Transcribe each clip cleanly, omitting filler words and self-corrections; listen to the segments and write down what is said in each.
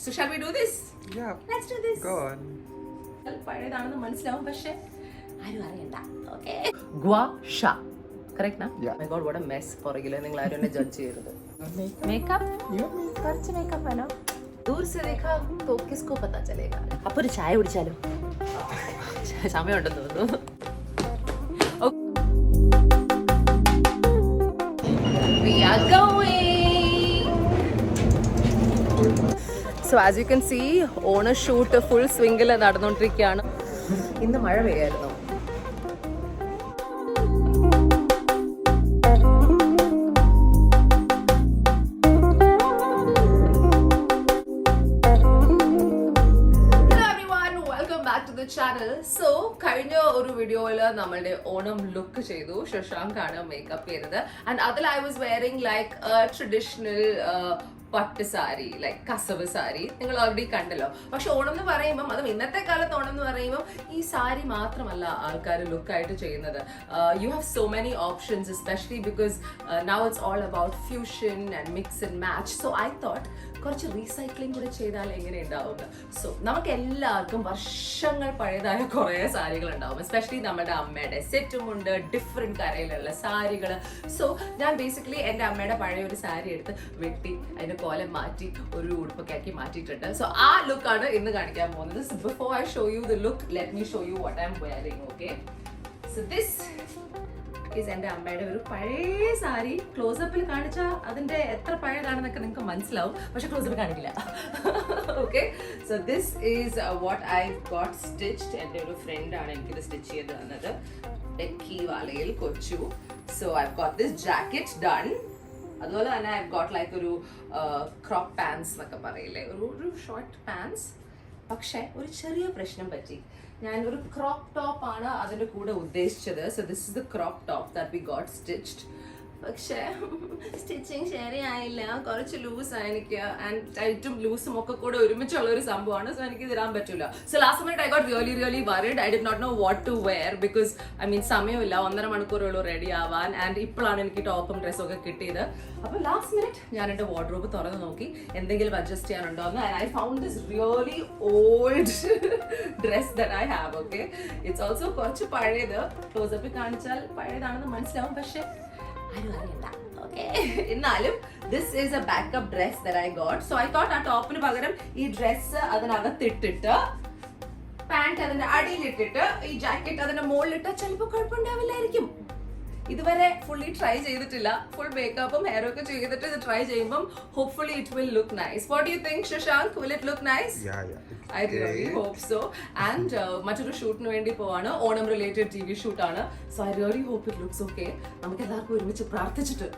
So shall we do this? Yeah. Let's do this. Go on. പഴയതാണെന്ന് മനസ്സിലാവും പക്ഷേ ആരും അറിയണ്ട. Okay. Gua sha. Correct na? Yeah. My God, what a mess. പുറകില് നിങ്ങൾ ആരും എന്നെ ജഡ്ജ് ചെയ്യരുത്. Makeup? കുറച്ച് മേക്കപ്പ് വേണം. दूर से देखा तो किसको पता चलेगा. അപ്പോൾ ഒരു ചായ കുടിച്ചാലോ? സമയമുണ്ടെന്ന് തോന്നുന്നു. We are going. So as you can see, ഓണ ഷൂട്ട് ഫുൾ സ്വിംഗിൽ നടന്നുകൊണ്ടിരിക്കുകയാണ്. ഇന്ന് മഴ പെയ്യായിരുന്നു. ചാനൽ. സോ കഴിഞ്ഞ ഒരു വീഡിയോയിൽ നമ്മളുടെ ഓണം ലുക്ക് ചെയ്തു. ശശാങ്ക് ആണ് മേക്കപ്പ് ചെയ്തത്. ആൻഡ് അതിൽ I was wearing like traditional പട്ട് സാരി, ലൈക്ക് കസവ് സാരി. നിങ്ങൾ ഓൾറെഡി കണ്ടല്ലോ. പക്ഷെ ഓണം എന്ന് പറയുമ്പം, അതും ഇന്നത്തെ കാലത്ത് ഓണം എന്ന് പറയുമ്പം ഈ സാരി മാത്രമല്ല ആൾക്കാർ ലുക്കായിട്ട് ചെയ്യുന്നത്. You have so many options, especially because now it's all about fusion and mix and match. So I thought കുറച്ച് റീസൈക്ലിംഗ് കൂടെ ചെയ്താൽ എങ്ങനെ ഉണ്ടാവും. സോ നമുക്ക് എല്ലാവർക്കും വർഷങ്ങൾ പഴയതായ കുറേ സാരികൾ ഉണ്ടാവും. എസ്പെഷ്യലി നമ്മുടെ അമ്മയുടെ സെറ്റുമുണ്ട്, ഡിഫറെൻറ്റ് കരയിലുള്ള സാരികൾ. സോ ഞാൻ ബേസിക്കലി എൻ്റെ അമ്മയുടെ പഴയ ഒരു സാരി എടുത്ത് വെട്ടി അതിൻ്റെ കോലം മാറ്റി ഒരു ഉടുപ്പൊക്കെ ആക്കി മാറ്റിയിട്ടുണ്ട്. സോ ആ ലുക്കാണ് ഇന്ന് കാണിക്കാൻ പോകുന്നത്. Before I show you the look, let me show you what I M wearing. Okay, so this is എൻ്റെ അമ്മയുടെ ഒരു പഴയ സാരി. ക്ലോസപ്പിൽ കാണിച്ചാൽ അതിൻ്റെ എത്ര പഴയതാണെന്നൊക്കെ നിങ്ങൾക്ക് മനസ്സിലാവും, പക്ഷെ ക്ലോസപ്പ് കാണിക്കില്ല. Okay, so this is what I got stitched. എൻ്റെ ഒരു ഫ്രണ്ടാണ് എനിക്കിത് സ്റ്റിച്ച് ചെയ്ത് തന്നത്, ടെക്കി വാലയിൽ കൊച്ചു. So I got this jacket done. അതുപോലെ തന്നെ ഐ ഗോട്ട് ലൈക്ക് ഒരു ക്രോപ്പ് പാൻസ് എന്നൊക്കെ പറയില്ലേ, ഒരു ഷോർട്ട് പാൻസ്. പക്ഷെ ഒരു ചെറിയ പ്രശ്നം പറ്റി. ഞാൻ ഒരു ക്രോപ്പ് ടോപ്പ് ആണ് അതിൻ്റെ കൂടെ ഉദ്ദേശിച്ചത്. So this is the crop top that we got stitched. പക്ഷേ സ്റ്റിച്ചിങ് ശരിയായില്ല, കുറച്ച് ലൂസാണ് എനിക്ക്. ആൻഡ് ടൈറ്റും ലൂസും ഒക്കെ കൂടെ ഒരുമിച്ചുള്ള ഒരു സംഭവമാണ്. സോ എനിക്ക് ഇടാൻ പറ്റില്ല. So last minute I got really worried. I did not know what to wear because I mean സമയമില്ല, 1.5 മണിക്കൂറുള്ളൂ റെഡി ആവാൻ. ആൻഡ് ഇപ്പോഴാണ് എനിക്ക് ടോപ്പും ഡ്രസ്സും ഒക്കെ കിട്ടിയത്. അപ്പോൾ ലാസ്റ്റ് മിനിറ്റ് ഞാൻ എൻ്റെ വാർഡ്രോബ് തുറന്ന് നോക്കി എന്തെങ്കിലും അഡ്ജസ്റ്റ് ചെയ്യാനുണ്ടോ എന്ന്. And I found this really old dress that I have. Okay, it's also കുറച്ച് പഴയത്. ക്ലോസപ്പിൽ കാണിച്ചാൽ പഴയതാണെന്ന് മനസ്സിലാവും, പക്ഷേ എന്നാലും this is A backup dress that I got. So I thought ആ ടോപ്പിന് പകരം ഈ ഡ്രസ്സ് അതിനകത്തിട്ടിട്ട് പാന്റ് അതിന്റെ അടിയിലിട്ടിട്ട് ഈ ജാക്കറ്റ് അതിന്റെ മുകളിലിട്ട് ചിലപ്പോൾ കുഴപ്പമുണ്ടാവില്ലായിരിക്കും. ഇതുവരെ ഫുള്ളി ട്രൈ ചെയ്തിട്ടില്ല. ഫുൾ മേക്കപ്പും ഹെയറും ഒക്കെ ചെയ്തിട്ട് ഇത് ട്രൈ ചെയ്യുമ്പോൾ hopefully it will look nice. What do you think Shashank? Will it look nice? I really hope so. And മറ്റൊരു ഷൂട്ടിന് വേണ്ടി പോവാണ്. ഓണം റിലേറ്റഡ് TV ഷൂട്ടാണ്. So I really hope it looks okay. നമുക്ക് എല്ലാവർക്കും ഒരുമിച്ച് പ്രാർത്ഥിച്ചിട്ട്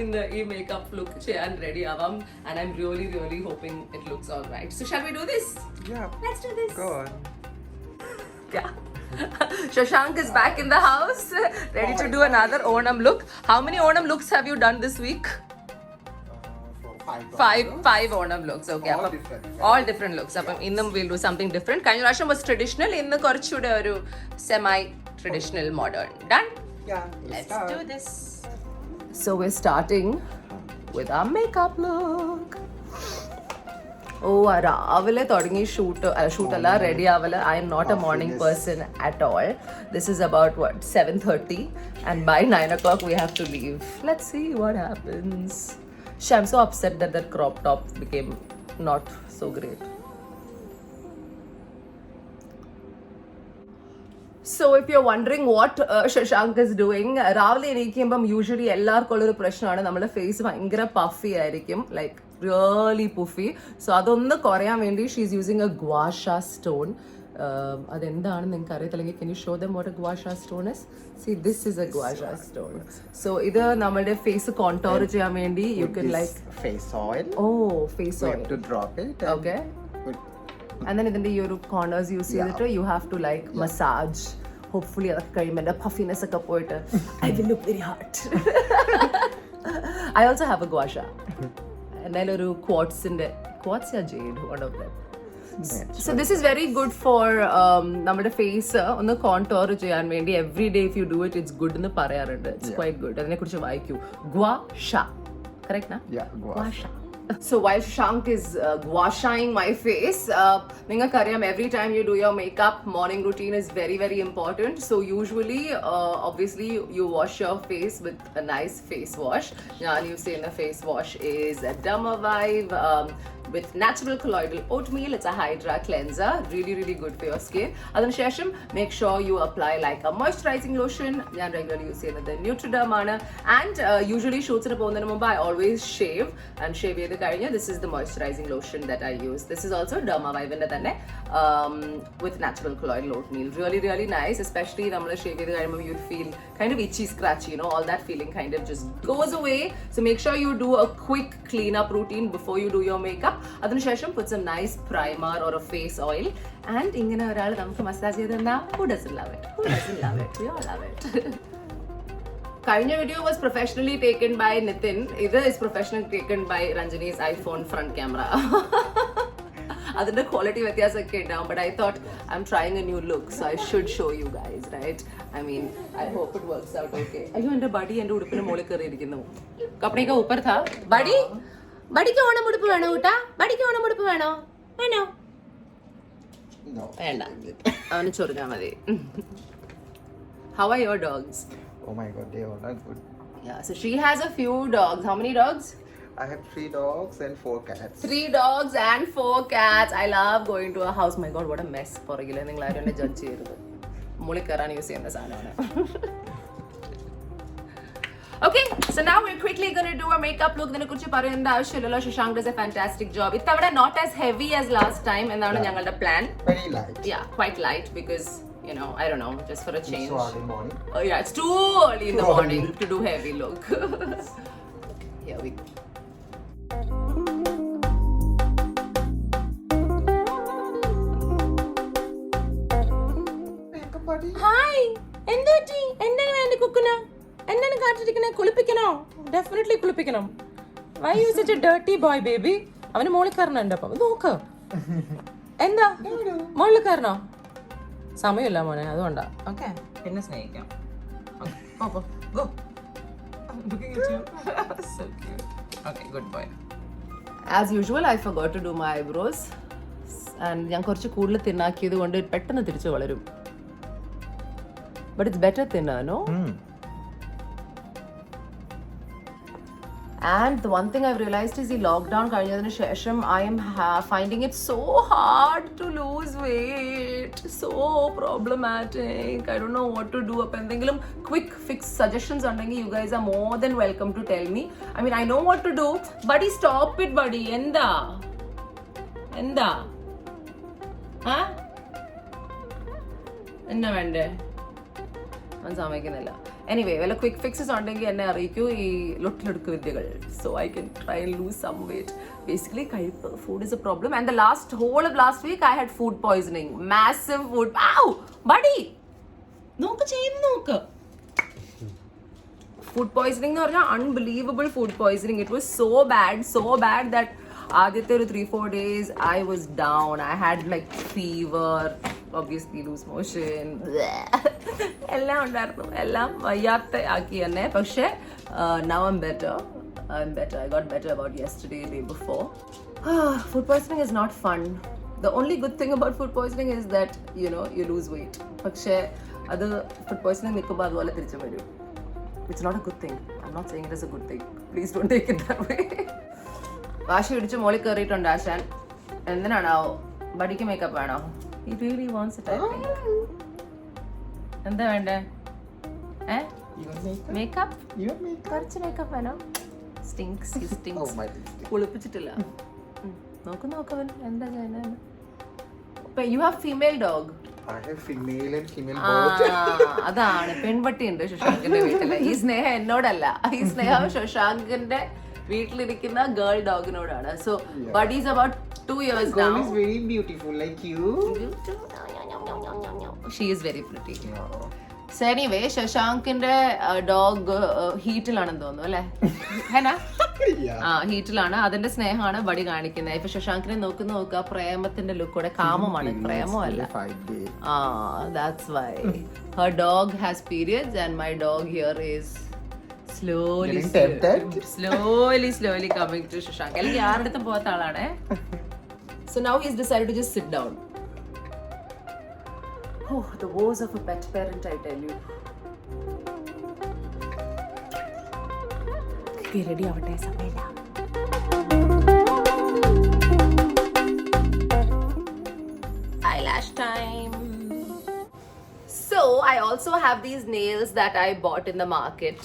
ഇന്ന് ഈ മേക്കപ്പ് ലുക്ക് ചെയ്യാൻ റെഡി ആവാം. And I am really hoping it looks all right. So shall we do this? Yeah. Let's do this. Go on. Yeah. Shashank is back in the house, ready to do another Onam look. How many Onam looks have you done this week? Five Onam looks. Okay, all different looks. Appo innum we'll do something different. കഴിഞ്ഞ പ്രാവശ്യം was traditional, innu കുറച്ചുകൂടെ ഒരു semi traditional modern. Done? Yeah. Let's do this. So we're starting with our makeup look. രാവിലെ തുടങ്ങി ഷൂട്ടല്ല ready ആവല്. I am not a morning person at all. This is about 7:30 and by 9 o'clock we have to leave. Let's see what happens. I'm so upset that crop top became not so great. So if you're wondering what Shashank is doing, രാവിലെ എണീക്കുമ്പം usually എല്ലാവർക്കും ഉള്ളൊരു പ്രശ്നമാണ് നമ്മുടെ face ഭയങ്കര puffy ആയിരിക്കും, like really പുഫി. So അതൊന്ന് കുറയാൻ വേണ്ടി ഷീസ് യൂസിങ് എ ഗ്വാഷ സ്റ്റോൺ. അതെന്താണെന്ന് നിങ്ങൾക്ക് അറിയത്തില്ലെങ്കിൽ can you show them what a guasha stone is? See, this is a guasha stone. So ഇത് നമ്മുടെ ഫേസ് കോണ്ടോർ ചെയ്യാൻ വേണ്ടി you can like face oil. Oh, face oil. We have to drop it. Okay. And then ഇതിന്റെ ഈ ഒരു corners use ചെയ്തിട്ട് you have to like massage. Hopefully അതൊക്കെ കഴിയുമ്പോൾ എൻ്റെ പഫിനെസ് ഒക്കെ പോയിട്ട് I will look very hot. I also have a guasha. എന്തായാലും ഒരു quartz or jade, one of them. So this is very good for നമ്മുടെ face ഒന്ന് കോണ്ടോർ ചെയ്യാൻ വേണ്ടി. Every day if you do it it's good എന്ന് പറയാറുണ്ട്. It's quite good. അതിനെ കുറിച്ച് വായിക്കൂ. ഗ്വാഷ, correct? Yeah, guasha. So while Shashank is washing my face, ningalkariyam, every time you do your makeup, morning routine is very, very important. So usually, obviously, you wash your face with a nice face wash. Njan use the face wash is a Dermavive with natural colloidal oatmeal. It's a Hydra cleanser, really, really good for your skin. Adhan shesham, make sure you apply like a moisturizing lotion. Njan regularly use the Nutriderm aanu. And usually shoots in a I always shave and shave the കഴിഞ്ഞ്. This is the moisturizing lotion that I use. This is also Dermavive തന്നെ with natural colloidal oatmeal. Really, really nice, especially നമ്മള് shave ചെയ്ത് കഴിയുമ്പോൾ you feel kind of itchy, scratchy, you know, all that feeling kind of just goes away. So make sure you do a quick cleanup routine before you do your makeup. അതിനുശേഷം put some nice primer or a face oil and ഇങ്ങനെ ഒരാൾ നമുക്ക് massage ചെയ്ത് തന്നാ who doesn't love it? Who doesn't love it? We all love it. Kanya video was professionally taken by Nitin. Either is professionally taken by Ranjani's iPhone front camera. Adinda quality vyathyasakku down, but I thought I'm trying a new look, so I should show you guys, right? I mean, I hope it works out okay. Ayyo ende buddy ende udupine mole keri irikkunnu. Kapne ka upar tha. Buddy? Buddy ku onam udupu veno utta? Buddy ku onam udupu veno? Veno? No. Venda. Avanu chorga madi. How are your dogs? Oh my god, they all are good. Yeah, so she has a few dogs. How many dogs? I have 3 dogs and 4 cats. 3 dogs and 4 cats. I love going to a house. My god, what a mess. For regular നിങ്ങൾ ആരും എന്നെ judge ചെയ്യരുത്. മുകളിൽ കയറാൻ use ചെയ്യുന്ന സാധനമാണ്. Okay, so now we're quickly going to do our makeup look. ഇതിനെ കുറിച്ച് പറയേണ്ട ആവശ്യമില്ലല്ലോ. Shashank does a fantastic job. ഇത്തവണ not as heavy as last time എന്നാണ് ഞങ്ങളുടെ plan. Very light. Yeah, quite light because you know, I don't know, just for a change. It's so early morning. Oh yeah, it's too early in the morning to do heavy look. Here we go. Makeup buddy. Hi, എന്തുപറ്റി? എന്താണ് വേണ്ടി കുക്കുന്ന? എന്താണ് കാട്ടിരിക്കണേ? കുളിപ്പിക്കണോ? Definitely കുളിപ്പിക്കണം. Why you such a dirty boy, baby? അവന് മോളിൽ കയറണുണ്ട് അപ്പം നോക്ക്. എന്താ? മോളിൽ കയറണോ? സമയമില്ല മോനെ, അതുകൊണ്ടാ. ഓക്കെ, പിന്നെ സ്നേഹിക്കാം. Go. I'm looking at you. So cute. Okay, good boy. As usual, I forgot to do my eyebrows. And ഞാൻ കുറച്ച് കൂടുതൽ തിന്നാക്കിയത് കൊണ്ട് പെട്ടെന്ന് തിരിച്ചു വളരും. But it's better thinner, no? And the one thing I've realized is the lockdown കഴിഞ്ഞതിന് ശേഷം I am finding it so hard to lose weight. So problematic. I don't know what to do. അപ്പോൾ എന്തെങ്കിലും quick fix suggestions ഉണ്ടെങ്കിൽ you guys are more than welcome to tell me. I mean, I know what to do. Buddy, stop it, buddy. എന്താ? എന്നാ വേണ്ടേ? അവൻ സമ്മതിക്കുന്നില്ല. Anyway, well, a quick fixes ഉണ്ടെങ്കിൽ എന്നെ അറിയിക്കൂ ഈ ലൊട്ടിലെടുക്ക് വിദ്യകൾ. So I can try and lose some weight. Basically, food is a problem. And the whole of last week, I had food poisoning. Massive food. Ow! Buddy! നോക്ക് ചെയ്ത് നോക്ക്. Food poisoning എന്ന് പറഞ്ഞാൽ unbelievable food poisoning. It was so bad that ആദ്യത്തെ ഒരു 3-4 days I was down. I had like fever, obviously loose motion. എല്ലാം ഉണ്ടായിരുന്നു. എല്ലാം വയ്യാത്ത ആക്കി തന്നെ. പക്ഷേ now I'm better. I got better about yesterday, day before. Food poisoning is not fun. The only good thing about food poisoning is that, you know, you lose weight. പക്ഷേ അത് food poisoning നിൽക്കുമ്പോൾ അതുപോലെ തിരിച്ചു വരും. It's not a good thing. I'm not saying it is a good thing. Please don't take it that way. വാശി പിടിച്ച് മോളിൽ കയറിയിട്ടുണ്ട് ആശാൻ. എന്തിനാണോ? ബഡിക്ക് മേക്കപ്പ് വേണോ? He really wants it, I think. എന്താ വേണ്ടേ? മേക്കപ്പ്? കുറച്ച് മേക്കപ്പ് വേണോ? Stinks. He stinks. Oh my God. കുളിപ്പിച്ചിട്ടില്ല. നോക്കവൻ എന്താ ചെയ്യുന്നത്? You have female dog. I have female and female both. അതാണ് പെൺപട്ടിയുണ്ട് ശശാങ്കിന്റെ വീട്ടില്. ഈ സ്നേഹം എന്നോടല്ല. ഈ സ്നേഹം ശശാങ്കിന്റെ വീട്ടിലിരിക്കുന്ന girl ഡോഗിനോടാണ്. So Buddy is about 2 years now. Girl is very beautiful like you. She is very pretty. So anyway, ശശാങ്കിന്റെ ഡോഗ് ഹീറ്റിലാണെന്ന് തോന്നുന്നു അല്ലേ? ഹീറ്റിലാണ്. അതിന്റെ സ്നേഹമാണ് ബഡി കാണിക്കുന്നത്. ഇപ്പൊ ശശാങ്കിനെ നോക്കുക, പ്രേമത്തിന്റെ ലുക്കോടെ. കാമമാണ്, പ്രേമമല്ല. That's why her dog has periods and my dog here is slowly Getting tempted? slowly coming to Shashank. അല്ലെങ്കിൽ ആരുടെടുത്തും പോകാത്ത ആളാണേ. So now he's decided to just sit down. Oh, the woes of a pet parent, I tell you. Okay, ready ആവട്ടെ, സമയമില്ല. Eyelash time. So I also have these nails that I bought in the market.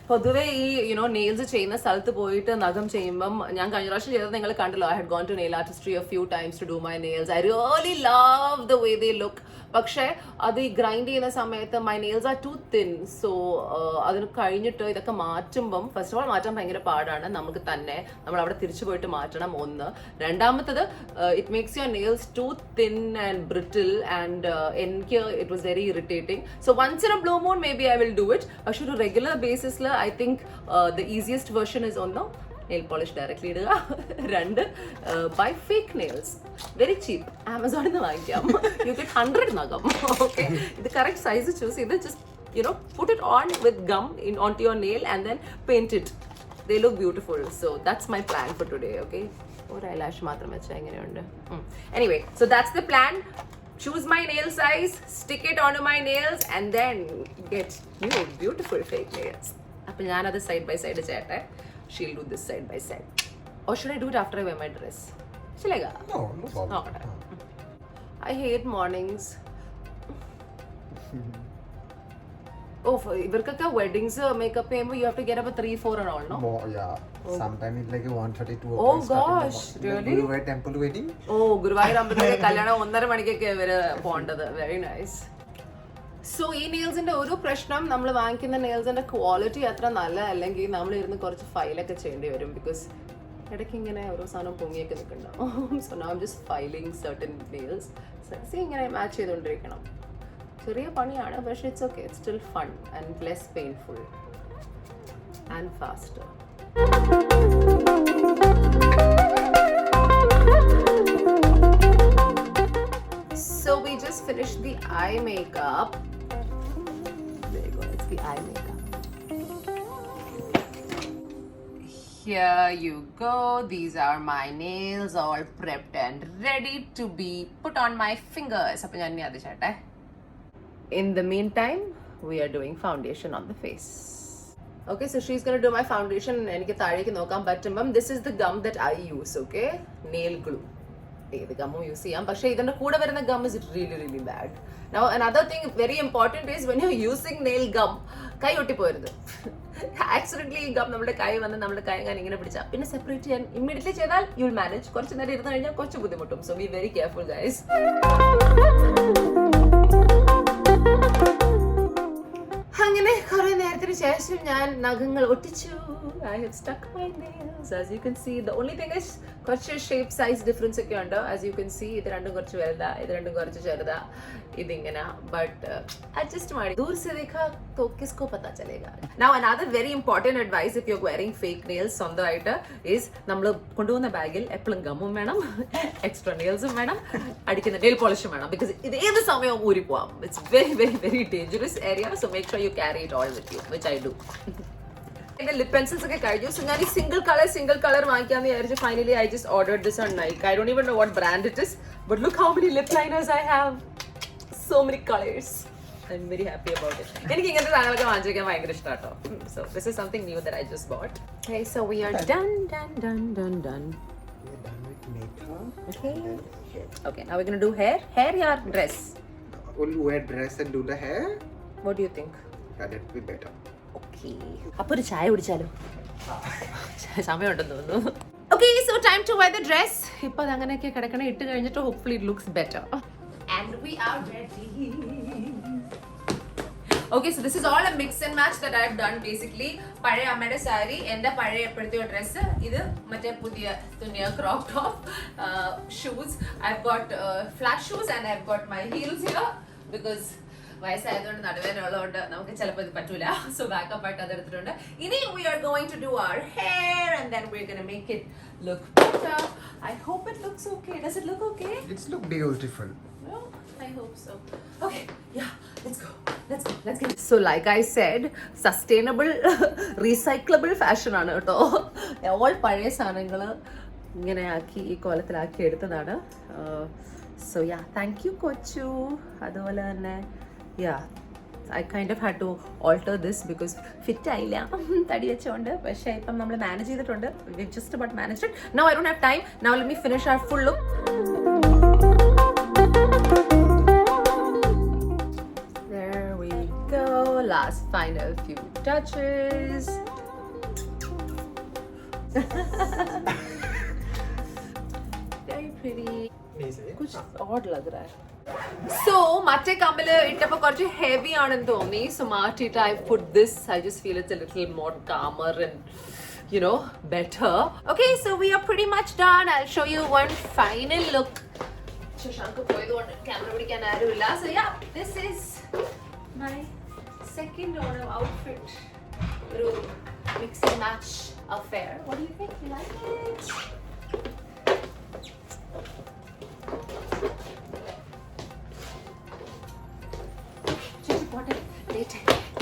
പൊതുവേ ഈ nails ചെയ്യുന്ന സ്ഥലത്ത് പോയിട്ട് നഖം ചെയ്യുമ്പം ഞാൻ കഴിഞ്ഞ പ്രാവശ്യം ചെയ്തത് നിങ്ങൾ കണ്ടല്ലോ. I had gone to nail artistry a few times to do my nails. I really love the way they look. പക്ഷേ അത് ഈ ഗ്രൈൻഡ് ചെയ്യുന്ന സമയത്ത് my nails are too thin. So അതിന് കഴിഞ്ഞിട്ട് ഇതൊക്കെ മാറ്റുമ്പം ഫസ്റ്റ് ഓഫ് ഓൾ മാറ്റാൻ ഭയങ്കര പാടാണ്. നമുക്ക് തന്നെ നമ്മൾ അവിടെ തിരിച്ചു പോയിട്ട് മാറ്റണം ഒന്ന്. രണ്ടാമത്തത് it makes your nails too thin and brittle and എനിക്ക് it was very irritating. So once in a blue moon maybe I will do it. പക്ഷെ ഒരു റെഗുലർ ബേസിസിൽ I think the easiest version is ഒന്ന് nail polish directly ഇടുക. രണ്ട് by fake nails, very cheap, ആമസോണിൽ നിന്ന് വാങ്ങിക്കാം. You get 100 നഖം. ഓക്കെ, ഇത് കറക്റ്റ് സൈസ് ചൂസ് ചെയ്ത് just put it on with gum onto your nail and then paint it. They look beautiful. So that's my plan for today. Okay, ഒരു eyelash മാത്രം വെച്ചാൽ എങ്ങനെയുണ്ട്? Anyway, so that's the plan. Choose my nail size, stick it onto my nails and then get new beautiful fake nails. അപ്പോൾ ഞാനത് side by side ചെയ്യട്ടെ. She'll do this side by side. Or should I do it after I wear my dress? Chalega? No problem. I hate mornings. Oh, ഇവർക്കൊക്കെ weddings makeup ചെയ്യുമ്പോൾ you have to get up at 3-4 and all, no? More, yeah. Sometimes it's like 1:32. Oh gosh, really? Guruvayur temple wedding. Oh, Guruvayur അമ്പലത്തിലെ കല്യാണം 1:30 മണിക്കൊക്കെ ഇവര് പോകേണ്ടത്. Very nice. So ഈ നെയിൽസിന്റെ ഒരു പ്രശ്നം, നമ്മൾ വാങ്ങിക്കുന്ന നെയിൽസിന്റെ ക്വാളിറ്റി അത്ര നല്ല അല്ലെങ്കിൽ നമ്മൾ ഇരുന്ന് കുറച്ച് ഫൈലൊക്കെ ചെയ്യേണ്ടി വരും. ബിക്കോസ് ഇടയ്ക്ക് ഇങ്ങനെ ഓരോ സാധനം പൊങ്ങിയൊക്കെ നിൽക്കുന്നുണ്ടാവും. So now I'm just filing certain nails. ഇങ്ങനെ മാച്ച് ചെയ്തുകൊണ്ടിരിക്കണം. ചെറിയ പണിയാണ്, പക്ഷേ it's okay. It's still fun and less painful and faster. So we just finished the eye makeup. There you go, it's the eye makeup. Here you go. These are my nails all prepped and ready to be put on my fingers. Appo njan ni adu chatte. In the meantime, we are doing foundation on the face. Okay, so she's going to do my foundation. Enike thalekku nokkam pattumbam this is the gum that I use, okay? Nail glue. ഏത് ഗമ്മും use ചെയ്യാം, പക്ഷേ ഇതിന്റെ കൂടെ വരുന്ന gum is really bad. Now another thing very important is when you using nail gum, കൈ ഒട്ടിപ്പോരുത്. Accidentally ഈ gum നമ്മുടെ കൈ വന്ന് നമ്മുടെ കൈ ഞാൻ ഇങ്ങനെ പിടിച്ചാൽ പിന്നെ സെപ്പറേറ്റ് ചെയ്യാൻ ഇമ്മീഡിയറ്റ്ലി ചെയ്താൽ യു വിൽ മാനേജ്. കുറച്ച് നേരം ഇരുന്ന് കഴിഞ്ഞാൽ കുറച്ച് ബുദ്ധിമുട്ടും. So be very careful guys. അങ്ങനെ കുറെ നേരത്തിന് ശേഷം ഞാൻ നഖങ്ങൾ ഒട്ടിച്ചു. I have stuck my nails. As you can see, the only thing is കുറച്ച് ഷേപ്പ് സൈസ് ഡിഫറൻസ് ഒക്കെ ഉണ്ട്. As you can see, ഇത് രണ്ടും കുറച്ച് വലുതാ, ഇത് രണ്ടും കുറച്ച് ചെറുതാ, ഇതിങ്ങനെ. ബട്ട് അഡ്ജസ്റ്റ് ಮಾಡಿ. दूर से देखा तो किसको पता चलेगा. Now another very important advice if you're wearing fake nails സ്വന്തമായിട്ട് is നമ്മൾ കൊണ്ടുപോകുന്ന ബാഗിൽ എപ്പോഴും ഗമ്മും വേണം, എക്സ്ട്രാ നെയിൽസും വേണം, അടിക്കുന്ന നെയിൽ പോളിഷും വേണം. ബിക്കോസ് ഇത് ഏത് സമയവും ഊരി പോവാം. It's very dangerous area. So make sure you carry it all with you, which I do. എന്റെ ലിപ് പെൻസിൽസ് ഒക്കെ കഴിഞ്ഞു. സോ ഞാൻ ഈ സിംഗിൾ കളർ വാങ്ങിക്കാന്ന് വിചാരിച്ചു. Finally I just ordered this on Nike. I don't even know what brand it is, but look how many lip liners I have. So many colours. I am very happy about it. എനിക്ക് ഇങ്ങനത്തെ സാധനങ്ങളൊക്കെ വാങ്ങിക്കാൻ ഭയങ്കര ഇഷ്ടമാട്ടോ. So this is something knew that I just boat. Okay, so we are done. We're done with makeup. Okay, now we're going to do hair or dress? We'll wear dress and do the hair. What do you think? That would be better. Okay. അപ്പോൾ ഒരു ചായ കുടിച്ചാലോ? സമയമുണ്ടെന്ന് തോന്നുന്നു. Okay, so time to wear the dress. ഇപ്പോൾ അത് അങ്ങനെയൊക്കെ കിടക്കണേ. ഇട്ട് കഴിഞ്ഞിട്ട് hopefully it looks better. And we are ready. Okay, so this is all a mix and match that I have done basically. പഴയ അമ്മയുടെ സാരി, എൻ്റെ പഴയ എപ്പോഴത്തെയോ ഡ്രസ്സ്, ഇത് മറ്റേ പുതിയ തുന്നിയ crop top, shoes. I've got flat shoes and I've got my heels here because വയസ്സായതുകൊണ്ട് നടുവേനുള്ളതുകൊണ്ട് നമുക്ക് ചിലപ്പോൾ ഇത് പറ്റൂല. സോ ബാക്കപ്പ് ആയിട്ട് അതെടുത്തിട്ടുണ്ട്. ഇനി we are going to do our hair and then we're going to make it look better. I hope it looks okay. Does it look okay? It's look beautiful. Well, I hope so. Okay, yeah, let's go. Let's get it. So like I said, sustainable, recyclable fashion ആണ് കേട്ടോ. All പഴയ സാധനങ്ങൾ ഇങ്ങനെ ആക്കി ഈ കോലത്തിലാക്കി എടുത്തതാണ്. So yeah, thank you കൊച്ചു. അതുപോലെ തന്നെ yeah, I kind of had to alter this because fit ആയില്ല തടി വെച്ചോണ്ട്. പക്ഷേ ഇപ്പം നമ്മൾ മാനേജ് ചെയ്തിട്ടുണ്ട്. We just about managed it. Now I don't have time. Now let me finish our full look. There we go. Last final few touches. Very pretty. कुछ odd लग रहा है. So മറ്റേ കമ്മല് ഇട്ടപ്പോൾ കുറച്ച് ഹെവി ആണെന്ന് തോന്നി. So മാറ്റിയിട്ട് I put this. I just feel it's a little more calmer and you know better. Okay, so we are pretty much done. I'll show you one final look. Shashank പോയതുകൊണ്ട് camera പിടിക്കാൻ ആരുമില്ല. So yeah, this is my second Onam outfit. ഒരു mix and match affair. What do you think? You like it?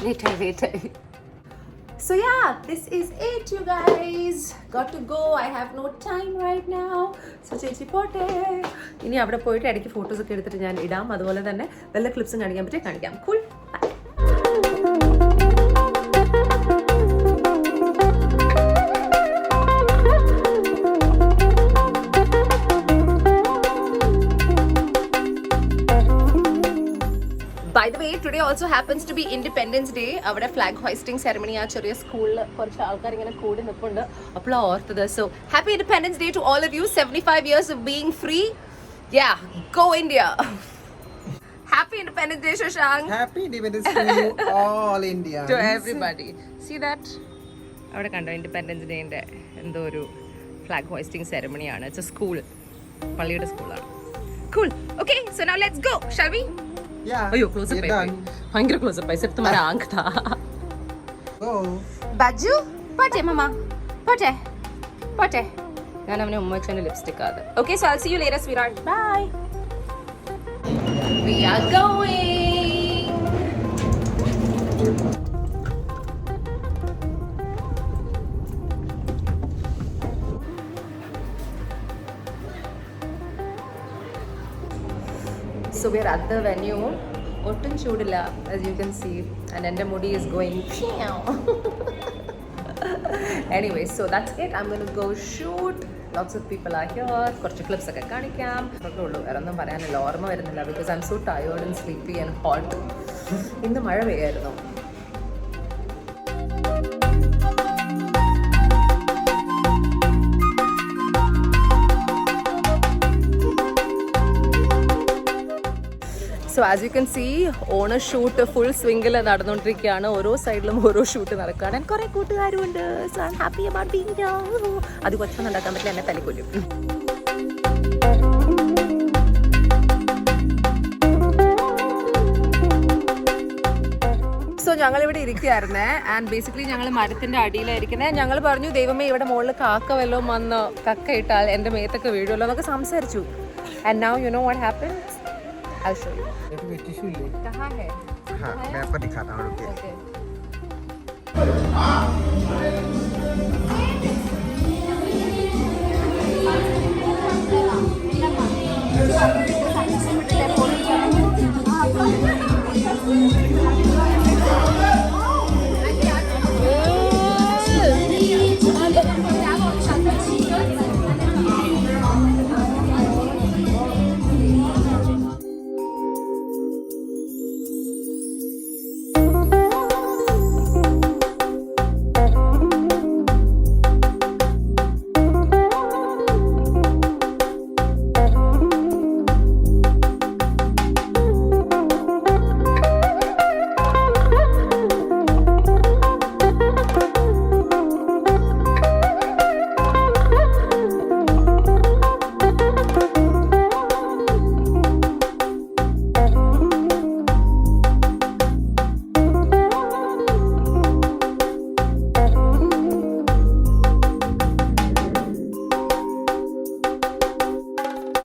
Later. So yeah, this is it, you guys. Got to go. I have no time right now. So ചേച്ചി പോട്ടെ. ഇനി അവിടെ പോയിട്ട് ഇടയ്ക്ക് photos ഒക്കെ എടുത്തിട്ട് ഞാൻ ഇടാം. അതുപോലെ തന്നെ വല്ല ക്ലിപ്സും കാണിക്കാൻ പറ്റിയ കാണിക്കാം. Cool. By the way, today also happens to be Independence Day. Our flag hoisting ceremony at Chariya School. കുറച്ച് ആൾക്കാർ ഇങ്ങനെ കൂടി നിൽപ്പുണ്ട്. അപ്പോൾ ഓർത്തത്. So happy Independence Day to all of you. 75 years of being free. Yeah, go India. Happy Independence Day, Shashank. Happy Independence Day to all Indians. To everybody. See that? അവിടെ കണ്ടോ independence ഡേന്റെ എന്തോ ഒരു ഫ്ലാഗ് ഹോയിസ്റ്റിംഗ് സെറമണി ആണ്. It's A school, പള്ളിയുടെ സ്കൂളാണ്. Cool. Okay, so now let's go. Shall we? Yeah. അയ്യോ close up ആയി. ഭയങ്കര ക്ലോസ് അപ്പ് ആയി. സിർഫ് तुम्हारा आंख था. Go. ബാജു പോട്ടെ മമ്മ പോട്ടെ. ഞാൻ അവനെ ഉമ്മ വെച്ചതിന്റെ ലിപ്സ്റ്റിക് ആണ്. Okay, so I'll see you later, sweetheart. Bye. We are going. So we are at the venue. ഒട്ടും ചൂടില്ല, as you can see, and എൻ്റെ മുടി is going anyway, so that's it. I'm going to go shoot. Lots of people are here. കുറച്ച് clips ഒക്കെ കാണിക്കാം. അതൊക്കെ ഉള്ളൂ, വേറെ ഒന്നും പറയാനില്ല. ഓർമ്മ വരുന്നില്ല because I'm so tired and sleepy and hot. ഇന്ന് മഴ പെയ്യായിരുന്നു. So as you can see, ഓണ ഷൂട്ട് ഫുൾ സ്വിംഗിൽ നടന്നുകൊണ്ടിരിക്കുകയാണ്. ഓരോ സൈഡിലും ഓരോ ഷൂട്ട് നടക്കുകയാണ്. കുറേ കൂട്ടുകാരുണ്ട്. So I am happy about being here. അത് കൊച്ചൊന്നും ഉണ്ടാക്കാൻ പറ്റില്ല, എന്നെ തല്ലിക്കൊല്ലും. സോ ഞങ്ങളിവിടെ ഇരിക്കുകയായിരുന്നേ. ആൻഡ് ബേസിക്കലി ഞങ്ങൾ മരത്തിൻ്റെ അടിയിലായിരിക്കുന്നത്. ഞങ്ങൾ പറഞ്ഞു ദൈവമേ ഇവിടെ മുകളിൽ കാക്ക വല്ലതും വന്ന് കക്ക ഇട്ടാൽ എൻ്റെ മേത്തൊക്കെ വീഴുമല്ലോ എന്നൊക്കെ സംസാരിച്ചു. And now you know what happens. I'll show you. कहाँ है? हाँ, मैं आपको दिखाता हूँ. Okay.